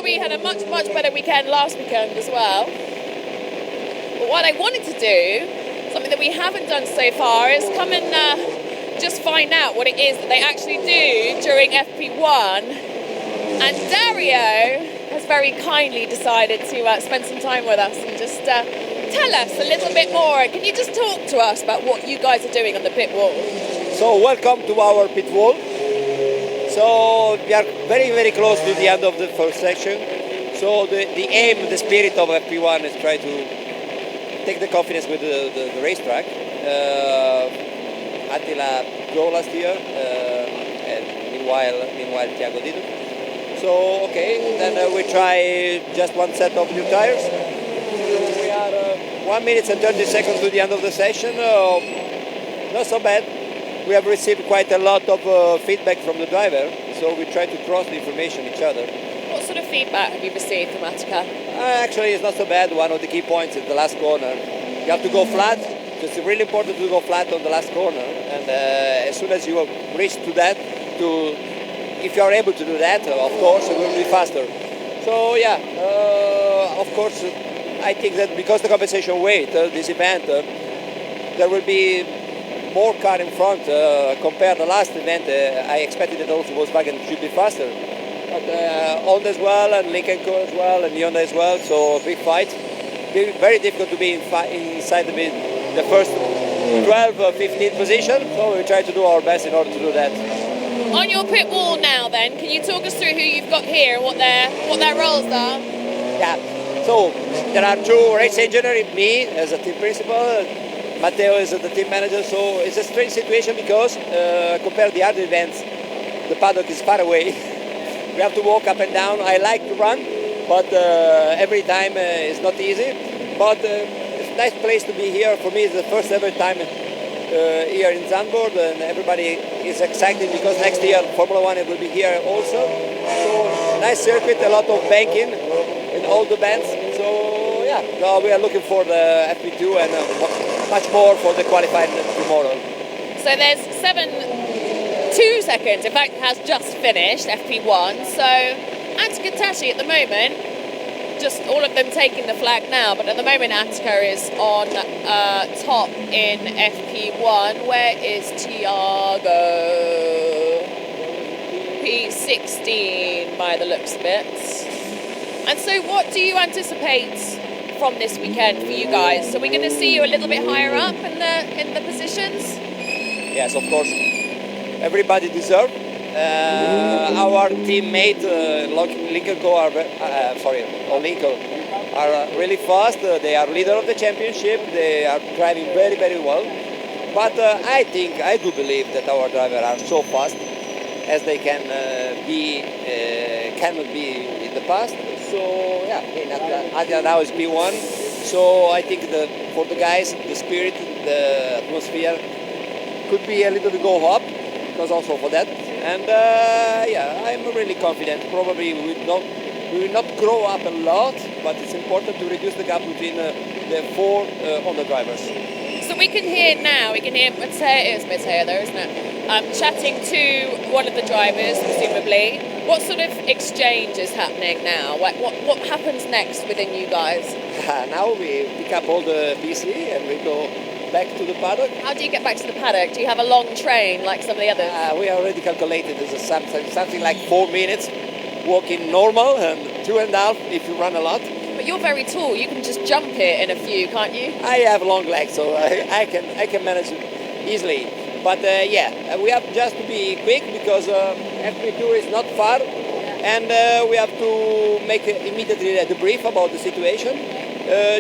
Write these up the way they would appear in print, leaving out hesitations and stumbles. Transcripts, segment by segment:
probably had a much better weekend last weekend as well. But what I wanted to do, something that we haven't done so far, is come and just find out what it is that they actually do during FP1. And Dario has very kindly decided to spend some time with us and just tell us a little bit more. Can you just talk to us about what you guys are doing on the pit wall? So welcome to our pit wall. So we are very close to the end of the first section. So the aim, the spirit of FP1 is try to take the confidence with the racetrack. Attila drove last year, and meanwhile Thiago didn't. So okay, then we try just one set of new tires. So we are 1 minute and 30 seconds to the end of the session. Not so bad. We have received quite a lot of feedback from the driver, so we try to cross the information each other. What sort of feedback have you received from Attica? Actually, it's not so bad. One of the key points is the last corner. You have to go flat. So it's really important to go flat on the last corner. And as soon as you reach to that, if you are able to do that, of course, it will be faster. So yeah, of course, I think that because the compensation weight, this event, there will be more car in front compared to the last event. I expected that also Volkswagen should be faster. But Honda as well, and Lincoln Co as well, and Hyundai as well, so big fight. Very difficult to be inside the first 12, 15 position, so we try to do our best in order to do that. On your pit wall now then, can you talk us through who you've got here and what their roles are? Yeah, so there are two race engineers, me as a team principal, Matteo is the team manager, so it's a strange situation because compared to the other events, the paddock is far away. We have to walk up and down. I like to run, but every time it's not easy. But it's a nice place to be here. For me, it's the first ever time here in Zandvoort, and everybody is excited because next year Formula One will be here also. So nice circuit, a lot of banking in all the bends. So yeah, no, we are looking for the FP2 and much more for the qualifying tomorrow. So there's 2 seconds, in fact, has just finished FP1. So Attica Tashi at the moment, just all of them taking the flag now, but at the moment Attica is on top in FP1. Where is Thiago? P16 by the looks of it. And so what do you anticipate from this weekend for you guys? So we're going to see you a little bit higher up in the positions? Yes, of course. Everybody deserves. Our teammate Lincoln Co are really fast. They are leader of the championship. They are driving very well. But I do believe that our drivers are so fast as they cannot be in the past. So yeah, Attica now is P1. So I think for the guys, the spirit, the atmosphere could be a little bit go up. Because also for that, and yeah, I'm really confident. Probably we will not grow up a lot, but it's important to reduce the gap between the four Honda drivers. So we can hear Matteo, it's Matteo there, isn't it? Chatting to one of the drivers, presumably. What sort of exchange is happening now? What happens next within you guys? Now we pick up all the PC and we go back to the paddock. How do you get back to the paddock? Do you have a long train like some of the others? We already calculated there's something like 4 minutes walking normal and 2.5 if you run a lot. But you're very tall. You can just jump it in a few, can't you? I have long legs, so I can manage it easily. But yeah, we have just to be quick because FP2 is not far, and we have to make immediately a debrief about the situation.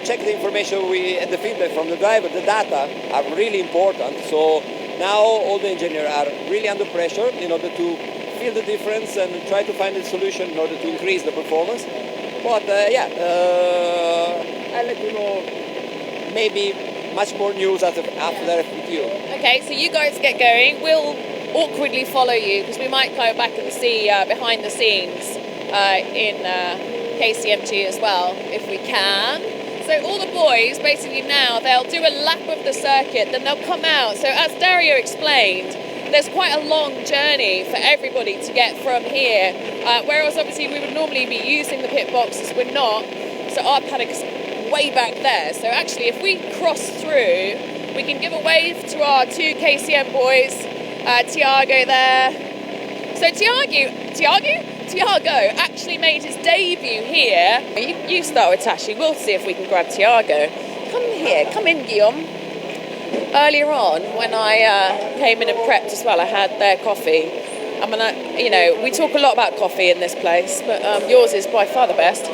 Check the information and the feedback from the driver. The data are really important. So now all the engineers are really under pressure in order to feel the difference and try to find a solution in order to increase the performance. But yeah, I'll let you know maybe much more news after FP2. Okay, so you guys get going. We'll awkwardly follow you because we might go back and see behind the scenes in KCMG as well if we can. So all the boys basically now they'll do a lap of the circuit, then they'll come out. So as Dario explained, there's quite a long journey for everybody to get from here. Whereas obviously we would normally be using the pit boxes, we're not. So our paddock is way back there. So actually, if we cross through, we can give a wave to our two KCM boys, Tiago there. So Tiago actually made his debut here. You start with Tashi. We'll see if we can grab Tiago. Come in, Guillaume. Earlier on, when I came in and prepped as well, I had their coffee. I mean, we talk a lot about coffee in this place, but yours is by far the best.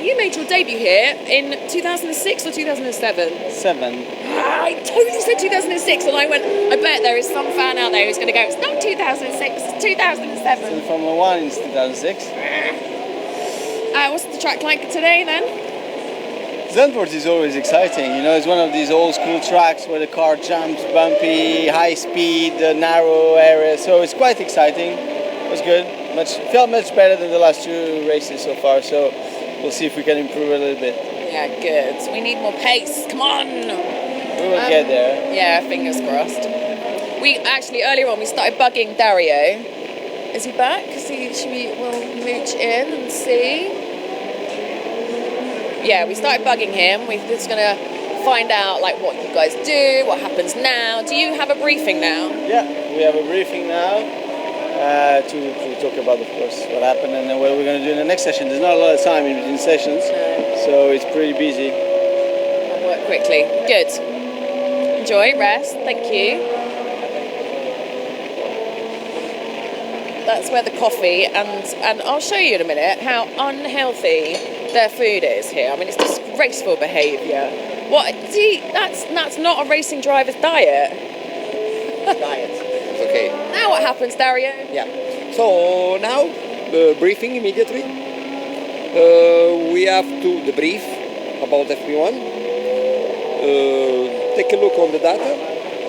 You made your debut here in 2006 or 2007? 7. I totally said 2006, and I bet there is some fan out there who's going to go, it's not 2006, it's 2007. So Formula 1 is 2006. What's the track like today then? Zandvoort is always exciting, it's one of these old school tracks where the car jumps, bumpy, high speed, narrow area, so it's quite exciting. It was good, felt much better than the last 2 races so far, so we'll see if we can improve a little bit. Yeah, good. We need more pace, come on! We will get there. Yeah, fingers crossed. We actually, earlier on, we started bugging Dario. Is he back? We'll mooch in and see. Yeah, we started bugging him. We're just going to find out what you guys do, what happens now. Do you have a briefing now? Yeah, we have a briefing now to talk about, of course, what happened and what we're going to do in the next session. There's not a lot of time in between sessions, so it's pretty busy. I'll work quickly. Good. Enjoy, rest. Thank you. That's where the coffee and I'll show you in a minute how unhealthy their food is here. I mean, it's disgraceful behaviour. That's not a racing driver's diet. It's okay. Now what happens, Dario? Yeah. So now, briefing immediately. We have to debrief about FP1. Take a look on the data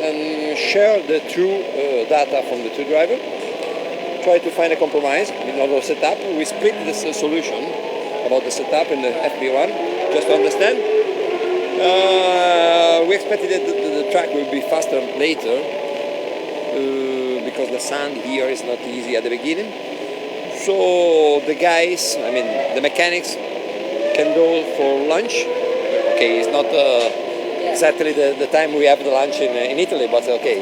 and share the true data from the two drivers. Try to find a compromise in order to set up. We split this solution about the setup in the FP1 just to understand. We expected that the track will be faster later because the sand here is not easy at the beginning. So the guys, the mechanics can go for lunch. Okay, it's not exactly the time we have the lunch in Italy, but okay.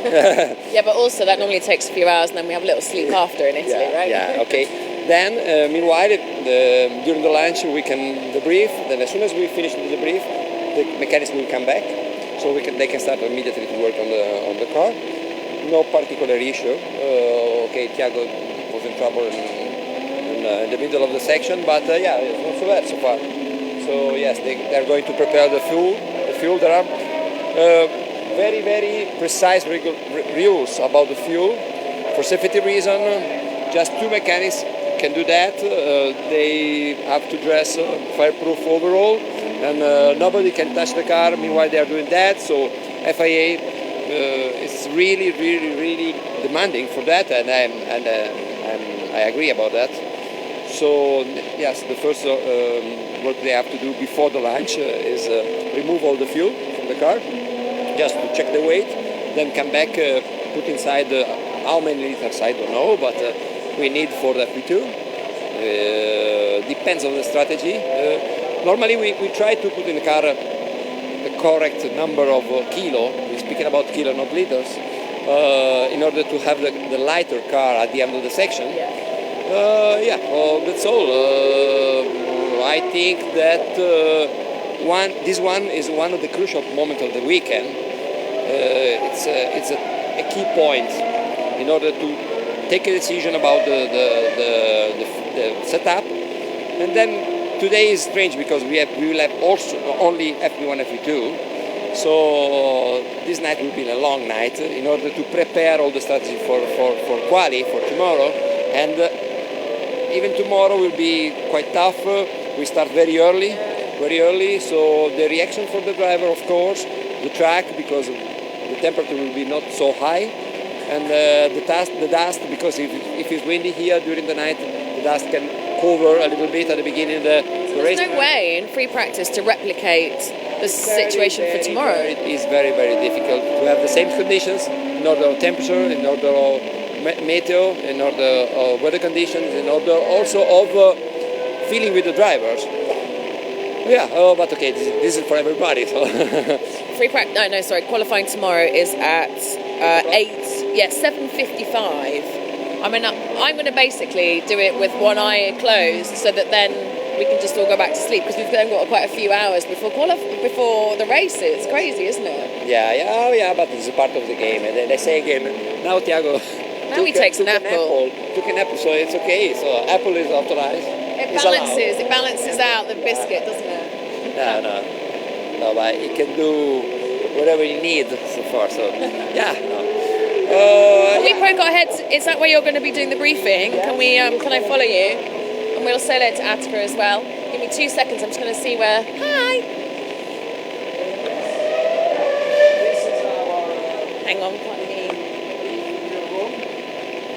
Yeah, but also that normally takes a few hours and then we have a little sleep after in Italy, yeah, right? Yeah, okay. Then, meanwhile, during the lunch we can debrief. Then as soon as we finish the debrief, the mechanics will come back, so they can start immediately to work on the car. No particular issue. Okay, Thiago was in trouble in the middle of the section, but yeah, it's not so bad so far. So yes, they're going to prepare the fuel. There are very, very precise rules about the fuel. For safety reason, just 2 mechanics can do that. They have to dress fireproof overall, and nobody can touch the car. Meanwhile, they are doing that. So FIA is really, really, really demanding for that, and I agree about that. So yes, the first what they have to do before the launch is remove all the fuel from the car, just to check the weight, then come back, put inside how many liters I don't know, but we need for the FP2. Depends on the strategy. Normally we try to put in the car the correct number of kilo. We're speaking about kilo, not liters, in order to have the lighter car at the end of the section. That's all. I think that this one is one of the crucial moments of the weekend. It's a key point in order to take a decision about the setup. And then today is strange because we will have also only FP1, FP2. So this night will be a long night in order to prepare all the strategy for quali for tomorrow. And even tomorrow will be quite tough. We start very early, so the reaction for the driver, of course, the track, because the temperature will be not so high, and the dust, because if it's windy here during the night, the dust can cover a little bit at the beginning of the race. There's no way in free practice to replicate the situation for tomorrow. It is very, very difficult to have the same conditions in order of temperature, in order of meteo, in order of weather conditions, in order also of feeling with the drivers. Yeah, but okay, this is for everybody. So. Qualifying tomorrow is at 7:55. I mean, I'm going to basically do it with one eye closed so that then we can just all go back to sleep because we've then got quite a few hours before the race. It's crazy, isn't it? Yeah, but it's a part of the game. They say again, now Thiago he takes an apple. Took an apple, so it's okay. So apple is authorized. It balances out the biscuit, doesn't it? No, but he can do whatever you need so far. So yeah, no. We got ahead. Is that where you're going to be doing the briefing? Yeah. Can I follow you? And we'll say hello to Attica as well. Give me 2 seconds. I'm just going to see where. Hi. This is our Hang on, can't hear.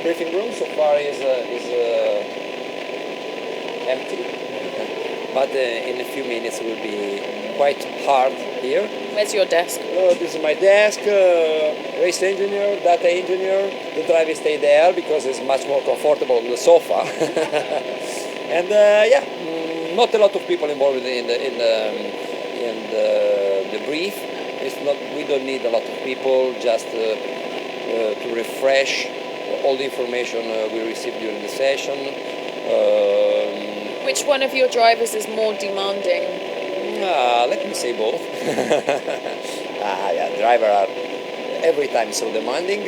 briefing room. So far is empty, but in a few minutes it will be quite hard here. Where's your desk? This is my desk, race engineer, data engineer. The driver stay there because it's much more comfortable on the sofa. And not a lot of people involved in the brief. It's not. We don't need a lot of people. Just to refresh all the information we received during the session. Which one of your drivers is more demanding? Let me say both. Driver are every time so demanding,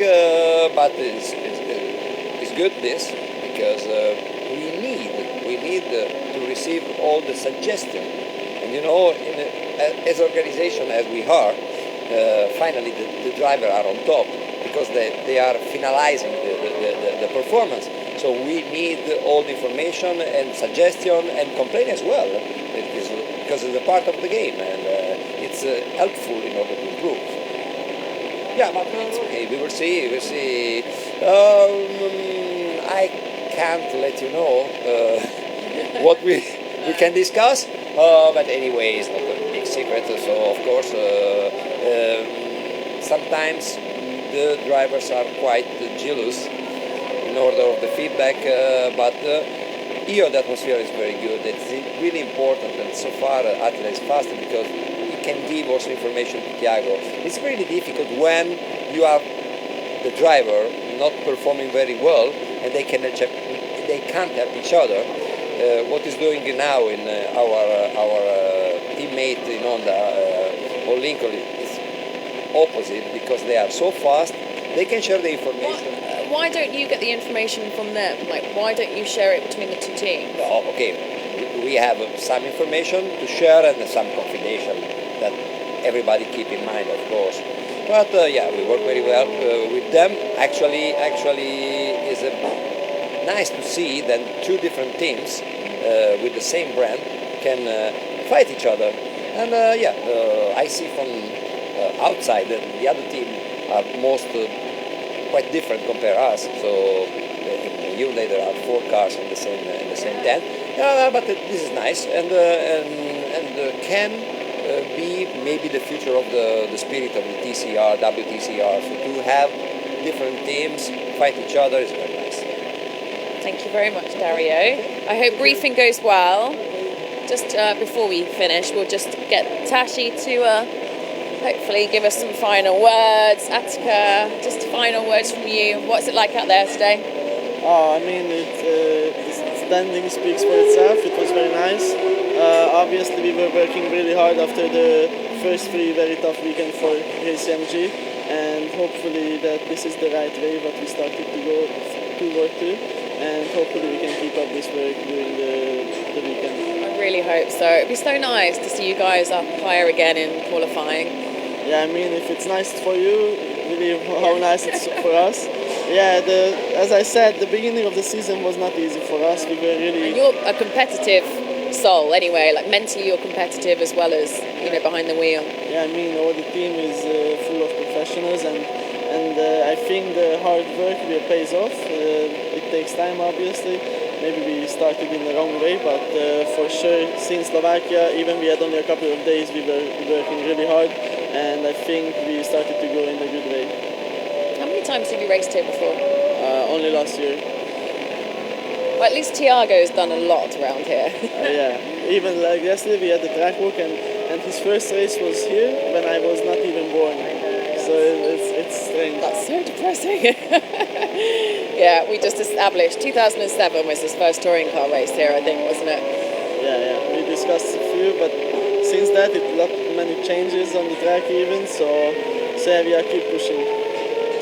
but it's good this because we need to receive all the suggestions, and as organization as we are, finally the driver are on top because they are finalizing the performance. So we need all the information and suggestion and complaint as well. Because it's a part of the game and it's helpful in order to improve. Yeah, but it's okay. We will see. I can't let you know what we can discuss. But anyway, it's not a big secret. So of course, sometimes the drivers are quite jealous in order of the feedback, but. Here the atmosphere is very good. It's really important, and so far Attila is faster because he can give also information to Thiago. It's really difficult when you have the driver not performing very well and they can't help each other. What is doing now in our teammate in Honda or Lincoln is opposite because they are so fast. They can share the information. Why don't you get the information from them? Like, why don't you share it between the two teams? Oh, okay, we have some information to share and some confidential that everybody keep in mind, of course. But we work very well with them. Actually, is nice to see that two different teams with the same brand can fight each other. And I see from outside that the other team are most quite different compared us. So in Hyundai there are 4 cars in the same tent. But this is nice and can be maybe the future of the spirit of the TCR, WTCR. So to have different teams fight each other is very nice. Thank you very much, Dario. I hope briefing goes well. Just before we finish, we'll just get Tashi to hopefully give us some final words. Attica, just final words from you. What's it like out there today? I mean, the standing speaks for itself. It was very nice. Obviously, we were working really hard after the first 3 very tough weekends for HCMG, and hopefully that this is the right way what we started to go toward to, and hopefully we can keep up this work during the weekend. I really hope so. It'd be so nice to see you guys up higher again in qualifying. Yeah, I mean, if it's nice for you, really how nice it's for us. Yeah, as I said, the beginning of the season was not easy for us. We were really... And you're a competitive soul anyway, like mentally you're competitive as well as, behind the wheel. Yeah, I mean, all the team is full of professionals and I think the hard work really pays off. It takes time, obviously. Maybe we started in the wrong way, but for sure, since Slovakia, even we had only a couple of days, we were working really hard. And I think we started to go in a good way. times have you raced here before? Only last year. Well, at least Tiago's done a lot around here. Yeah, even like yesterday we had the track walk and his first race was here when I was not even born. So it's strange. That's so depressing. Yeah, we just established 2007 was his first touring car race here, I think, wasn't it? Yeah. We discussed a few, but since that, not many changes on the track even. So yeah, we are keep pushing.